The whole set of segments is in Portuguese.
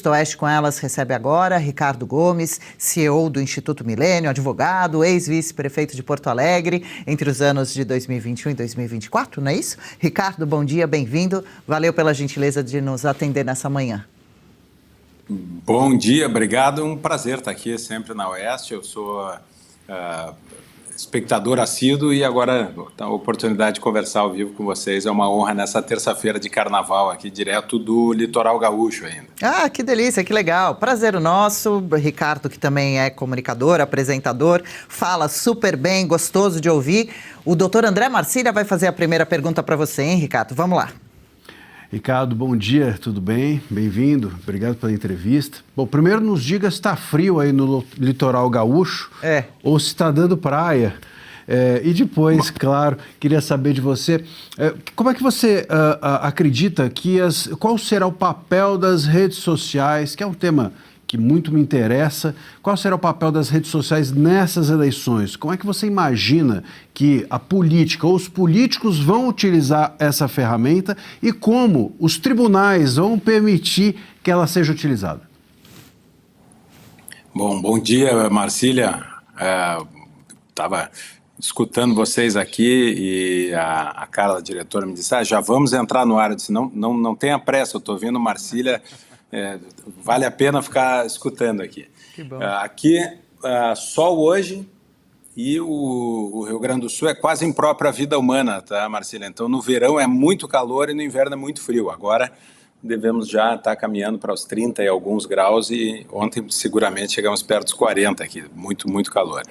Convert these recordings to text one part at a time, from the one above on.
Entrevista Oeste com Elas recebe agora Ricardo Gomes, CEO do Instituto Milênio, advogado, ex-vice-prefeito de Porto Alegre, entre os anos de 2021 e 2024, não é isso? Ricardo, bom dia, bem-vindo. Valeu pela gentileza de nos atender nessa manhã. Bom dia, obrigado. Um prazer estar aqui sempre na Oeste. Eu sou espectador assíduo e agora a oportunidade de conversar ao vivo com vocês é uma honra nessa terça-feira de carnaval aqui, direto do litoral gaúcho ainda. Ah, que delícia, que legal. Prazer o nosso. Ricardo, que também é comunicador, apresentador, fala super bem, gostoso de ouvir. O doutor André Marcília vai fazer a primeira pergunta para você, hein, Ricardo? Vamos lá. Ricardo, bom dia, tudo bem? Bem-vindo, obrigado pela entrevista. Bom, primeiro nos diga se está frio aí no litoral gaúcho ou se está dando praia. E depois, claro, queria saber de você, como é que você acredita que qual será o papel das redes sociais, que é um tema que muito me interessa, qual será o papel das redes sociais nessas eleições? Como é que você imagina que a política ou os políticos vão utilizar essa ferramenta e como os tribunais vão permitir que ela seja utilizada? Bom dia, Marcília. Estava escutando vocês aqui e a Carla, a diretora, me disse, já vamos entrar no ar. Eu disse, não tenha pressa, eu estou ouvindo Marcília, vale a pena ficar escutando aqui. Que bom. Aqui, sol hoje e o Rio Grande do Sul é quase impróprio à vida humana, tá, Marcília? Então, no verão é muito calor e no inverno é muito frio. Agora, devemos já estar caminhando para os 30 e alguns graus e ontem, seguramente, chegamos perto dos 40 aqui. Muito, muito calor.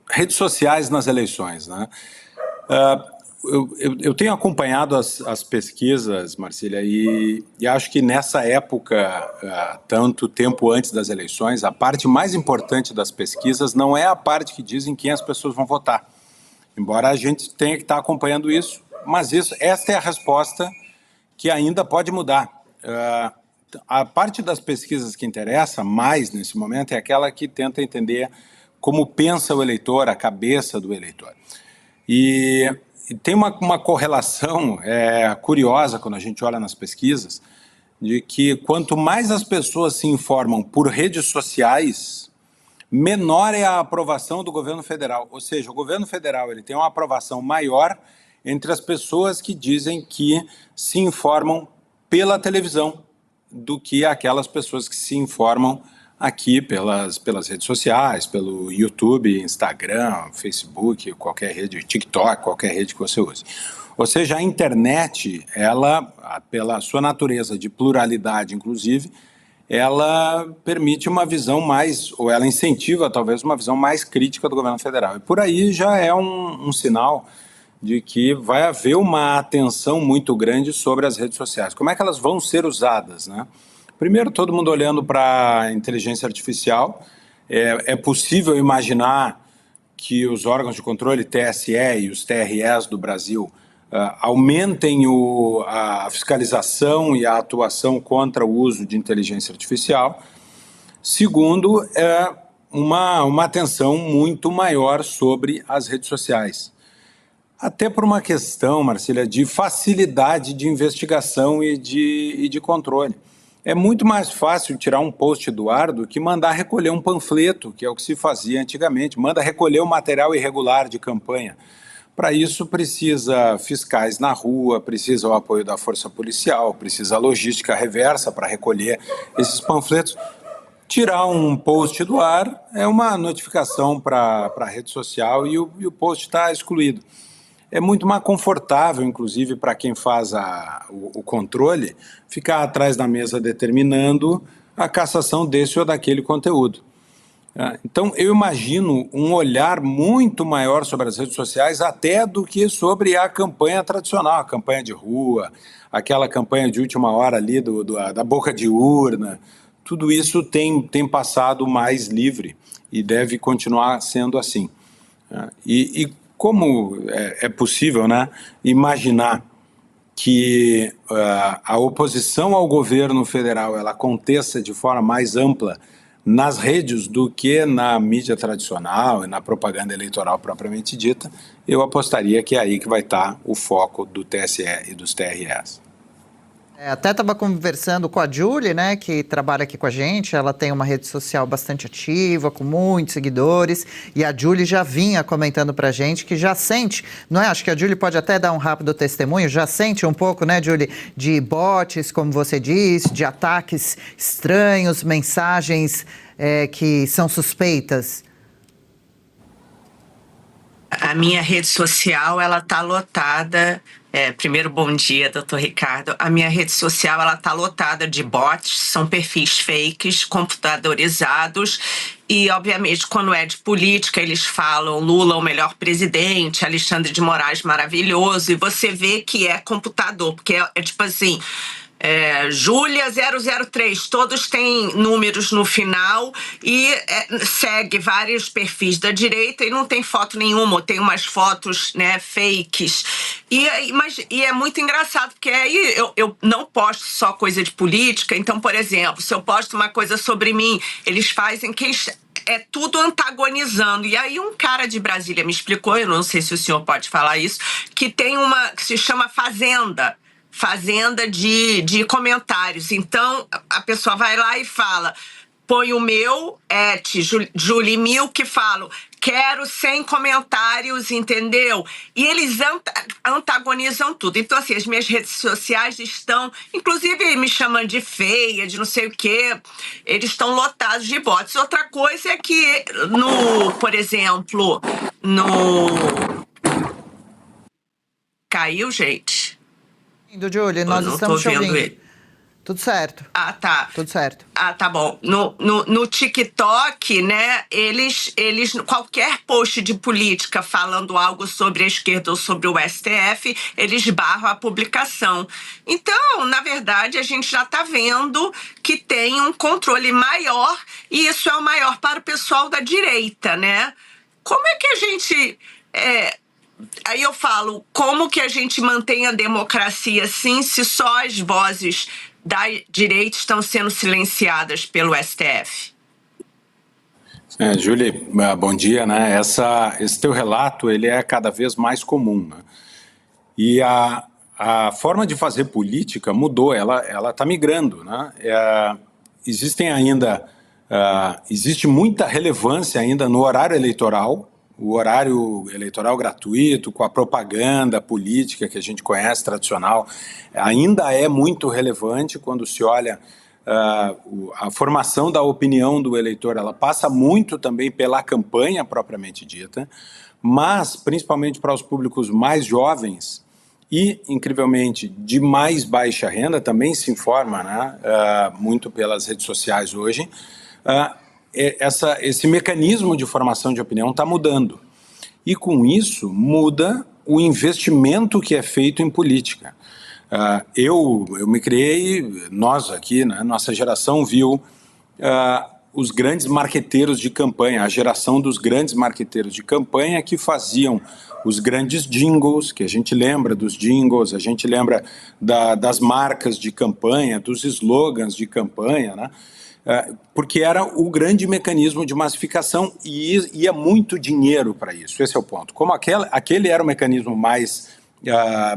Redes sociais nas eleições, né? Eu tenho acompanhado as pesquisas, Marcília, e acho que nessa época, tanto tempo antes das eleições, a parte mais importante das pesquisas não é a parte que dizem quem as pessoas vão votar. Embora a gente tenha que estar acompanhando isso, mas esta é a resposta que ainda pode mudar. A parte das pesquisas que interessa mais nesse momento é aquela que tenta entender como pensa o eleitor, a cabeça do eleitor. E tem uma correlação curiosa quando a gente olha nas pesquisas, de que quanto mais as pessoas se informam por redes sociais, menor é a aprovação do governo federal. Ou seja, o governo federal ele tem uma aprovação maior entre as pessoas que dizem que se informam pela televisão do que aquelas pessoas que se informam aqui pelas redes sociais, pelo YouTube, Instagram, Facebook, qualquer rede, TikTok, qualquer rede que você use. Ou seja, a internet, ela, pela sua natureza de pluralidade, inclusive, ela permite uma visão mais, ou ela incentiva talvez uma visão mais crítica do governo federal. E por aí já é um sinal de que vai haver uma atenção muito grande sobre as redes sociais. Como é que elas vão ser usadas, né? Primeiro, todo mundo olhando para a inteligência artificial. É possível imaginar que os órgãos de controle, TSE e os TREs do Brasil, aumentem a fiscalização e a atuação contra o uso de inteligência artificial. Segundo, uma atenção muito maior sobre as redes sociais. Até por uma questão, Marcília, de facilidade de investigação e de controle. É muito mais fácil tirar um post do ar do que mandar recolher um panfleto, que é o que se fazia antigamente. Manda recolher o material irregular de campanha. Para isso precisa fiscais na rua, precisa o apoio da força policial, precisa a logística reversa para recolher esses panfletos. Tirar um post do ar é uma notificação para a rede social e o post está excluído. É muito mais confortável, inclusive, para quem faz o controle, ficar atrás da mesa determinando a cassação desse ou daquele conteúdo. Então, eu imagino um olhar muito maior sobre as redes sociais até do que sobre a campanha tradicional, a campanha de rua, aquela campanha de última hora ali da boca de urna. Tudo isso tem passado mais livre e deve continuar sendo assim. Como é possível, né, imaginar que a oposição ao governo federal ela aconteça de forma mais ampla nas redes do que na mídia tradicional e na propaganda eleitoral propriamente dita, eu apostaria que é aí que vai estar o foco do TSE e dos TREs. Até estava conversando com a Julie, né, que trabalha aqui com a gente. Ela tem uma rede social bastante ativa, com muitos seguidores. E a Julie já vinha comentando pra gente que já sente, não é? Acho que a Julie pode até dar um rápido testemunho, já sente um pouco, né, Julie, de bots, como você disse, de ataques estranhos, mensagens que são suspeitas. A minha rede social, ela tá lotada. Primeiro, bom dia, doutor Ricardo. A minha rede social, ela tá lotada de bots, são perfis fakes, computadorizados. E, obviamente, quando é de política, eles falam Lula o melhor presidente, Alexandre de Moraes maravilhoso. E você vê que é computador, porque é tipo assim... Júlia 003, todos têm números no final e segue vários perfis da direita e não tem foto nenhuma, tem umas fotos, né, fakes. E é muito engraçado, porque aí eu não posto só coisa de política. Então, por exemplo, se eu posto uma coisa sobre mim, eles fazem que é tudo antagonizando. E aí um cara de Brasília me explicou, eu não sei se o senhor pode falar isso, que tem uma que se chama Fazenda de comentários. Então, a pessoa vai lá e fala, põe o meu, Julie Milk, falo, quero 100 comentários, entendeu? E eles antagonizam tudo. Então, assim, as minhas redes sociais estão, inclusive me chamando de feia, de não sei o quê, eles estão lotados de bots. Outra coisa é que, por exemplo, Caiu, gente? Julie, nós estamos te ouvindo. Ele. Tudo certo. Ah, tá. Tudo certo. Ah, tá bom. No TikTok, né, eles qualquer post de política falando algo sobre a esquerda ou sobre o STF, eles barram a publicação. Então, na verdade, a gente já está vendo que tem um controle maior, e isso é o maior para o pessoal da direita, né? Como é que a gente... Aí eu falo, como que a gente mantém a democracia assim, se só as vozes da direita estão sendo silenciadas pelo STF? Julie, bom dia, né? Esse teu relato, ele é cada vez mais comum, né? E a forma de fazer política mudou, ela está migrando, né? Existe muita relevância ainda no horário eleitoral, o horário eleitoral gratuito, com a propaganda política que a gente conhece, tradicional, ainda é muito relevante quando se olha a formação da opinião do eleitor. Ela passa muito também pela campanha propriamente dita, mas principalmente para os públicos mais jovens e, incrivelmente, de mais baixa renda, também se informa, né, muito pelas redes sociais hoje. Esse mecanismo de formação de opinião está mudando. E com isso muda o investimento que é feito em política. Eu me criei, nós aqui, né, nossa geração viu os grandes marqueteiros de campanha, a geração dos grandes marqueteiros de campanha que faziam os grandes jingles, que a gente lembra dos jingles, a gente lembra das marcas de campanha, dos slogans de campanha, né? Porque era o grande mecanismo de massificação e ia muito dinheiro para isso. Esse é o ponto. Como aquele era o mecanismo mais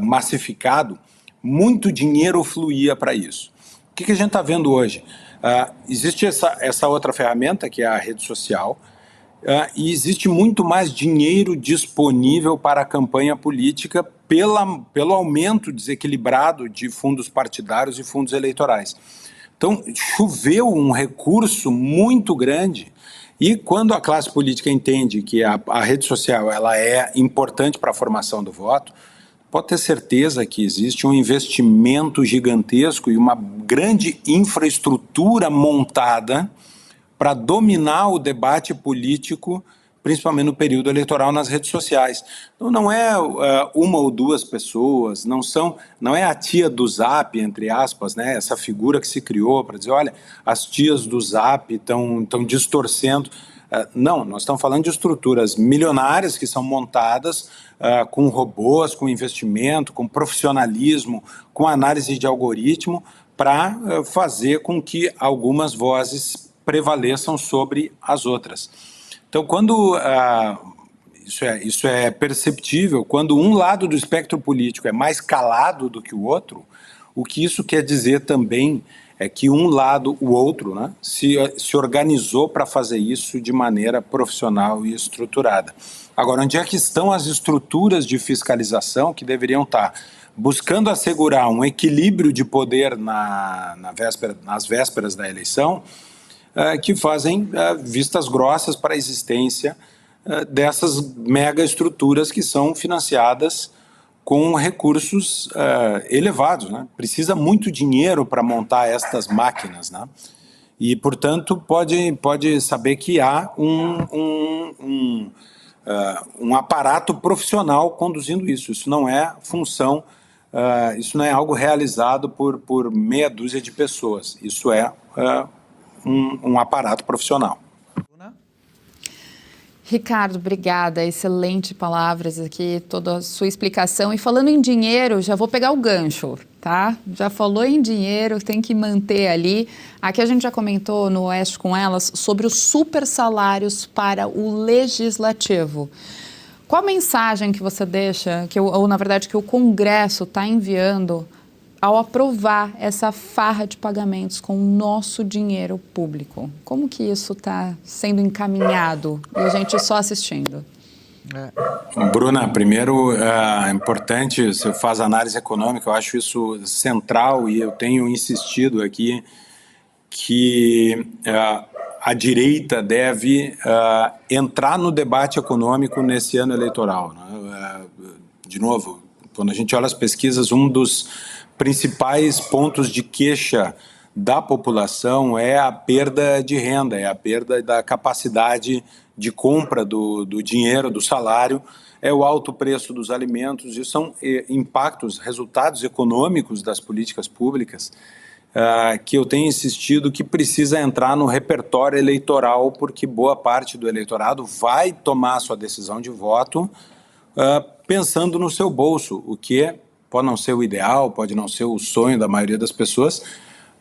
massificado, muito dinheiro fluía para isso. O que a gente está vendo hoje? Existe essa outra ferramenta, que é a rede social, e existe muito mais dinheiro disponível para a campanha política pelo aumento desequilibrado de fundos partidários e fundos eleitorais. Então, choveu um recurso muito grande, e quando a classe política entende que a rede social ela é importante para a formação do voto, pode ter certeza que existe um investimento gigantesco e uma grande infraestrutura montada para dominar o debate político, principalmente no período eleitoral, nas redes sociais. Então não é uma ou duas pessoas, não é a tia do Zap, entre aspas, né, essa figura que se criou para dizer, olha, as tias do Zap estão distorcendo. Não, nós estamos falando de estruturas milionárias que são montadas com robôs, com investimento, com profissionalismo, com análise de algoritmo, para fazer com que algumas vozes prevaleçam sobre as outras. Então, quando isso é perceptível, quando um lado do espectro político é mais calado do que o outro O que isso quer dizer também é que um lado, o outro, né, se organizou para fazer isso de maneira profissional e estruturada. Agora, onde é que estão as estruturas de fiscalização que deveriam estar buscando assegurar um equilíbrio de poder nas vésperas da eleição, que fazem vistas grossas para a existência dessas mega estruturas que são financiadas com recursos elevados, né? Precisa muito dinheiro para montar estas máquinas, né? E, portanto, pode saber que há um aparato profissional conduzindo isso. Isso não é função, isso não é algo realizado por meia dúzia de pessoas. Isso é um aparato profissional. Ricardo, obrigada. Excelente palavras aqui, toda a sua explicação. E falando em dinheiro, já vou pegar o gancho, tá? Já falou em dinheiro, tem que manter ali. Aqui a gente já comentou no Oeste com Elas sobre os super salários para o legislativo. Qual a mensagem que você deixa, ou na verdade que o Congresso está enviando ao aprovar essa farra de pagamentos com o nosso dinheiro público? Como que isso está sendo encaminhado e a gente só assistindo? Bruna, primeiro é importante, você faz análise econômica, eu acho isso central e eu tenho insistido aqui que a direita deve entrar no debate econômico nesse ano eleitoral, né? De novo, quando a gente olha as pesquisas, um dos principais pontos de queixa da população é a perda de renda, é a perda da capacidade de compra do dinheiro, do salário, é o alto preço dos alimentos, e são impactos, resultados econômicos das políticas públicas que eu tenho insistido que precisa entrar no repertório eleitoral, porque boa parte do eleitorado vai tomar sua decisão de voto pensando no seu bolso, o que pode não ser o ideal, pode não ser o sonho da maioria das pessoas,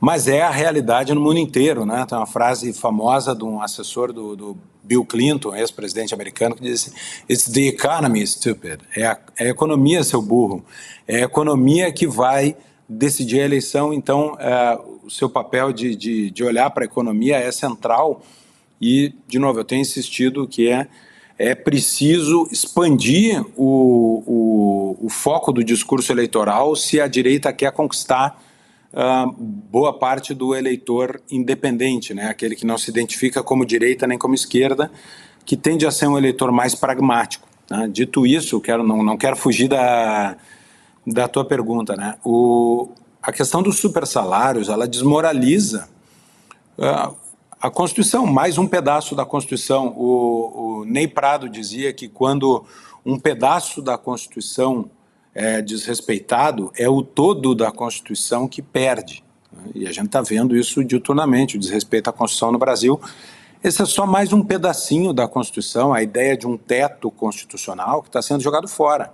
mas é a realidade no mundo inteiro, né? Tem uma frase famosa de um assessor do Bill Clinton, ex-presidente americano, que diz: "It's the economy, stupid." É a economia, seu burro. É a economia que vai decidir a eleição. Então, o seu papel de olhar para a economia é central. E, de novo, eu tenho insistido que é preciso expandir o foco do discurso eleitoral se a direita quer conquistar boa parte do eleitor independente, né? Aquele que não se identifica como direita nem como esquerda, que tende a ser um eleitor mais pragmático, né? Dito isso, não quero fugir da tua pergunta, né? A questão dos super salários, ela desmoraliza a Constituição, mais um pedaço da Constituição. O Ney Prado dizia que quando um pedaço da Constituição é desrespeitado, é o todo da Constituição que perde. E a gente está vendo isso diuturnamente, o desrespeito à Constituição no Brasil. Esse é só mais um pedacinho da Constituição, a ideia de um teto constitucional que está sendo jogado fora.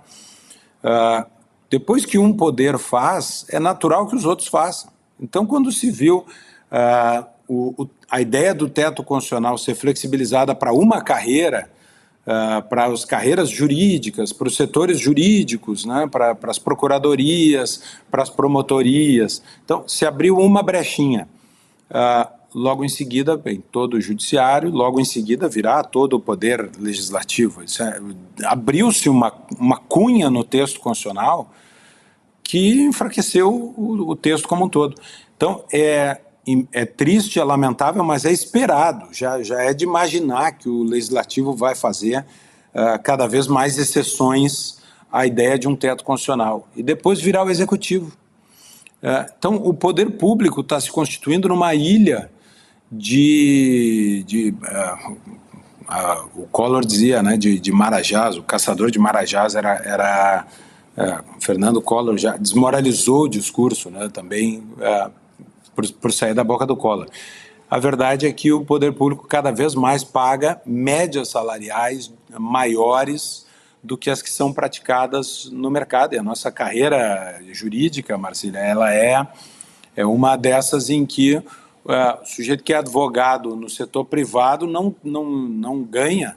Depois que um poder faz, é natural que os outros façam. Então, quando se viu a ideia do teto constitucional ser flexibilizada para uma carreira, para as carreiras jurídicas, para os setores jurídicos, né, para as procuradorias, para as promotorias. Então, se abriu uma brechinha. Logo em seguida, vem todo o judiciário, logo em seguida virá todo o poder legislativo. Abriu-se uma cunha no texto constitucional que enfraqueceu o texto como um todo. Então, é triste, é lamentável, mas é esperado, já é de imaginar que o Legislativo vai fazer cada vez mais exceções à ideia de um teto constitucional, e depois virá o Executivo. Então, o poder público está se constituindo numa ilha o Collor dizia, né, de Marajás, o caçador de Marajás era Fernando Collor, já desmoralizou o discurso, né, também por sair da boca do Collor. A verdade é que o poder público cada vez mais paga médias salariais maiores do que as que são praticadas no mercado. E a nossa carreira jurídica, Marcília, ela é uma dessas em que o sujeito que é advogado no setor privado não ganha,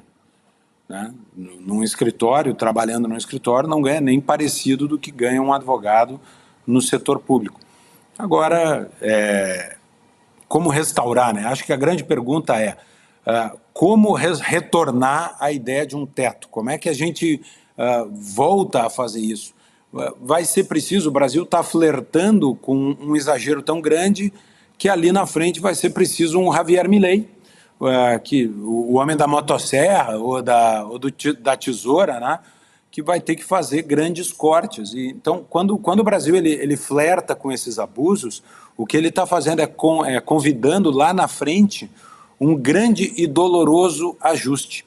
né, num escritório, trabalhando num escritório, não ganha nem parecido do que ganha um advogado no setor público. Agora, como restaurar, né? Acho que a grande pergunta é como retornar à ideia de um teto? Como é que a gente volta a fazer isso? Vai ser preciso, o Brasil está flertando com um exagero tão grande que ali na frente vai ser preciso um Javier Milei, que o homem da motosserra ou da tesoura, né? Que vai ter que fazer grandes cortes. E, então, quando o Brasil ele flerta com esses abusos, o que ele está fazendo é convidando lá na frente um grande e doloroso ajuste.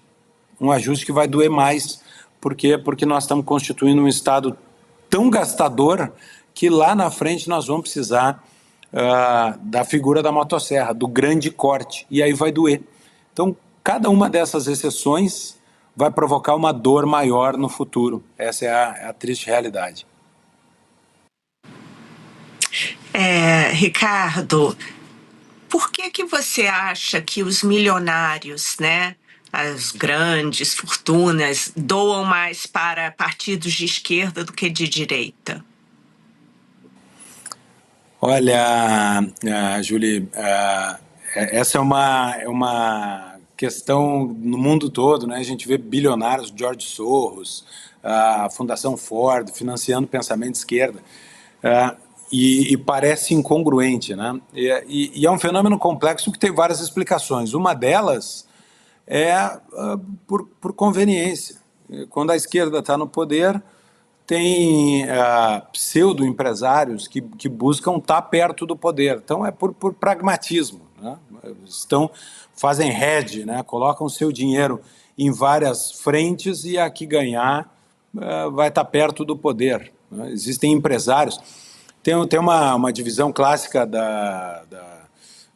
Um ajuste que vai doer mais. Por quê? Porque nós estamos constituindo um Estado tão gastador que lá na frente nós vamos precisar da figura da motosserra, do grande corte. E aí vai doer. Então, cada uma dessas exceções vai provocar uma dor maior no futuro. Essa é a triste realidade. Ricardo, por que você acha que os milionários, né, as grandes fortunas, doam mais para partidos de esquerda do que de direita? Olha, Julie, essa é uma questão no mundo todo, né? A gente vê bilionários, George Soros, a Fundação Ford, financiando pensamento de esquerda, e parece incongruente, né? E é um fenômeno complexo que tem várias explicações. Uma delas é por conveniência. Quando a esquerda está no poder, tem pseudo-empresários que buscam estar perto do poder. Então, é por pragmatismo, né? Fazem hedge, né? Colocam seu dinheiro em várias frentes e a que ganhar vai estar perto do poder, né? Existem empresários. Tem uma divisão clássica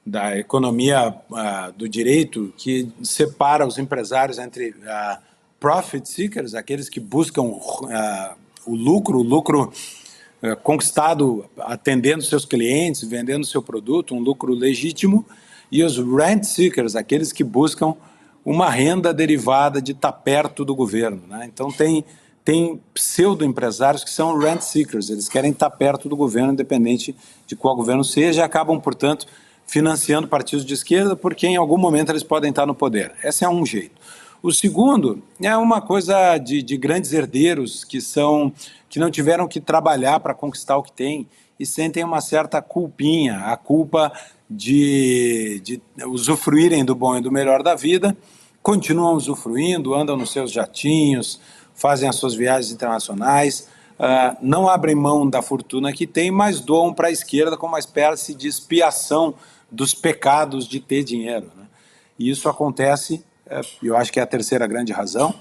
da economia do direito que separa os empresários entre profit seekers, aqueles que buscam o lucro conquistado atendendo seus clientes, vendendo seu produto, um lucro legítimo, e os rent seekers, aqueles que buscam uma renda derivada de estar perto do governo, né? Então tem pseudo-empresários que são rent seekers, eles querem estar perto do governo, independente de qual governo seja, e acabam, portanto, financiando partidos de esquerda, porque em algum momento eles podem estar no poder. Esse é um jeito. O segundo é uma coisa de grandes herdeiros que não tiveram que trabalhar para conquistar o que têm e sentem uma certa culpinha, a culpa de usufruírem do bom e do melhor da vida, continuam usufruindo, andam nos seus jatinhos, fazem as suas viagens internacionais, não abrem mão da fortuna que têm, mas doam para a esquerda como uma espécie de expiação dos pecados de ter dinheiro, né? E isso acontece, eu acho que é a terceira grande razão,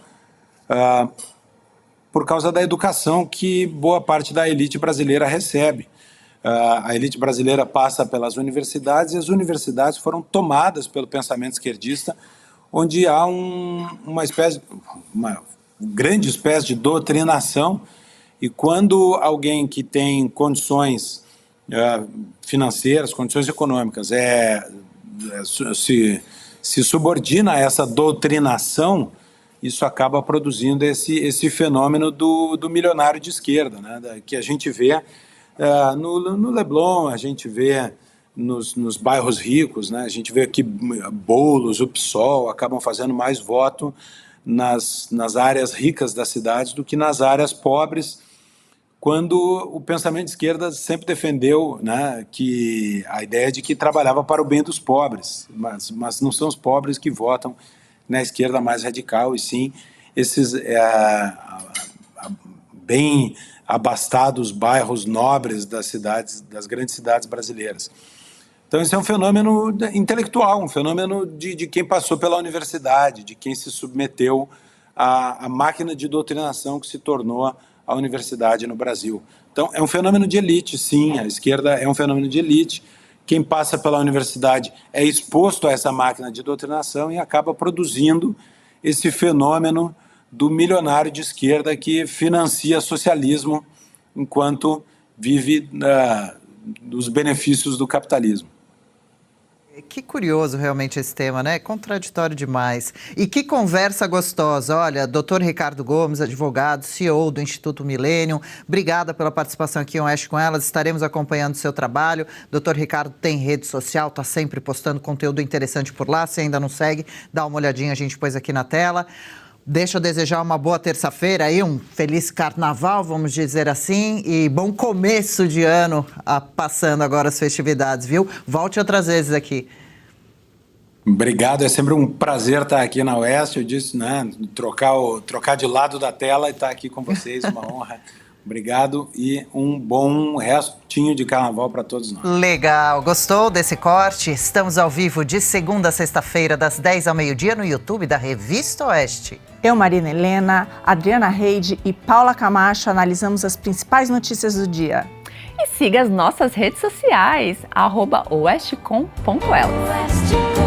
por causa da educação que boa parte da elite brasileira recebe. A elite brasileira passa pelas universidades e as universidades foram tomadas pelo pensamento esquerdista, onde há uma grande espécie de doutrinação, e quando alguém que tem condições financeiras, condições econômicas, se subordina a essa doutrinação, isso acaba produzindo esse fenômeno do milionário de esquerda, né, que a gente vê no Leblon, a gente vê nos bairros ricos, né, a gente vê que Boulos, o PSOL acabam fazendo mais voto nas áreas ricas da cidade do que nas áreas pobres, quando o pensamento de esquerda sempre defendeu, né, que a ideia de que trabalhava para o bem dos pobres, mas não são os pobres que votam na esquerda mais radical, e sim esses bem abastados bairros nobres das grandes cidades brasileiras. Então, esse é um fenômeno intelectual, um fenômeno de quem passou pela universidade, de quem se submeteu à máquina de doutrinação que se tornou a universidade no Brasil. Então, é um fenômeno de elite, sim, a esquerda é um fenômeno de elite. Quem passa pela universidade é exposto a essa máquina de doutrinação e acaba produzindo esse fenômeno do milionário de esquerda que financia socialismo enquanto vive dos benefícios do capitalismo. Que curioso realmente esse tema, né? Contraditório demais. E que conversa gostosa. Olha, Dr. Ricardo Gomes, advogado, CEO do Instituto Millennium, obrigada pela participação aqui em Oeste com Elas. Estaremos acompanhando o seu trabalho. Dr. Ricardo tem rede social, está sempre postando conteúdo interessante por lá. Se ainda não segue, dá uma olhadinha, a gente pôs aqui na tela. Deixa eu desejar uma boa terça-feira aí, um feliz carnaval, vamos dizer assim, e bom começo de ano, passando agora as festividades, viu? Volte outras vezes aqui. Obrigado, é sempre um prazer estar aqui na Oeste. Eu disse, né, trocar de lado da tela e estar aqui com vocês, uma honra. Obrigado e um bom restinho de carnaval para todos nós. Legal, gostou desse corte? Estamos ao vivo de segunda a sexta-feira, das 10 ao meio-dia, no YouTube da Revista Oeste. Eu, Marina Helena, Adriana Reide e Paula Camacho analisamos as principais notícias do dia. E siga as nossas redes sociais, @oestecom.elas.